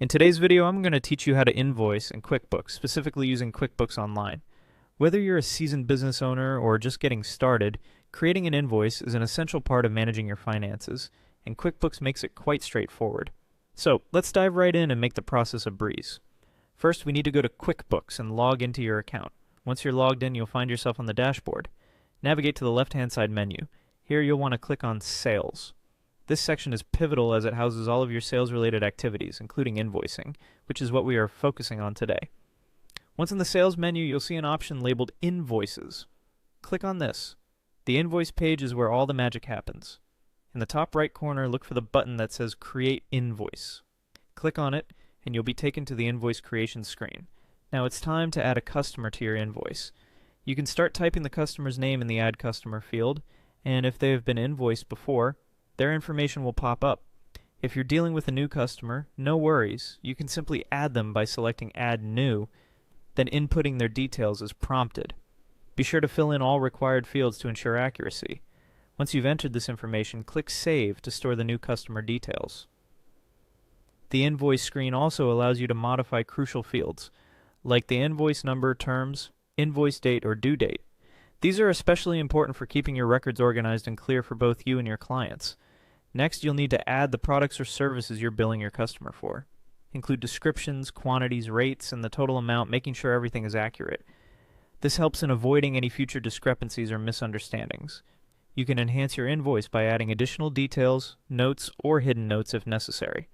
In today's video, I'm going to teach you how to invoice in QuickBooks, specifically using QuickBooks Online. Whether you're a seasoned business owner or just getting started, creating an invoice is an essential part of managing your finances, and QuickBooks makes it quite straightforward. So, let's dive right in and make the process a breeze. First, we need to go to QuickBooks and log into your account. Once you're logged in, you'll find yourself on the dashboard. Navigate to the left-hand side menu. Here you'll want to click on Sales. This section is pivotal as it houses all of your sales-related activities, including invoicing, which is what we are focusing on today. Once in the sales menu, you'll see an option labeled Invoices. Click on this. The invoice page is where all the magic happens. In the top right corner, look for the button that says Create Invoice. Click on it, and you'll be taken to the invoice creation screen. Now it's time to add a customer to your invoice. You can start typing the customer's name in the Add Customer field, and if they have been invoiced before, their information will pop up. If you're dealing with a new customer, no worries. You can simply add them by selecting Add New, then inputting their details as prompted. Be sure to fill in all required fields to ensure accuracy. Once you've entered this information, click Save to store the new customer details. The invoice screen also allows you to modify crucial fields, like the invoice number, terms, invoice date, or due date. These are especially important for keeping your records organized and clear for both you and your clients. Next, you'll need to add the products or services you're billing your customer for. Include descriptions, quantities, rates, and the total amount, making sure everything is accurate. This helps in avoiding any future discrepancies or misunderstandings. You can enhance your invoice by adding additional details, notes, or hidden notes if necessary.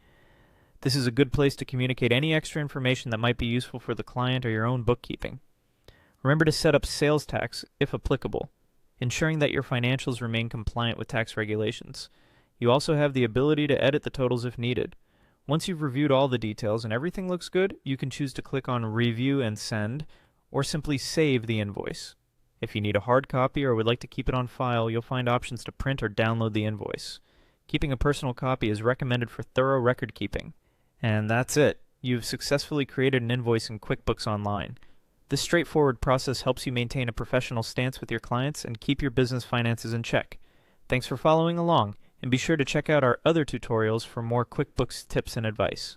This is a good place to communicate any extra information that might be useful for the client or your own bookkeeping. Remember to set up sales tax, if applicable, ensuring that your financials remain compliant with tax regulations. You also have the ability to edit the totals if needed. Once you've reviewed all the details and everything looks good, you can choose to click on Review and Send, or simply save the invoice. If you need a hard copy or would like to keep it on file, you'll find options to print or download the invoice. Keeping a personal copy is recommended for thorough record keeping. And that's it. You've successfully created an invoice in QuickBooks Online. This straightforward process helps you maintain a professional stance with your clients and keep your business finances in check. Thanks for following along, and be sure to check out our other tutorials for more QuickBooks tips and advice.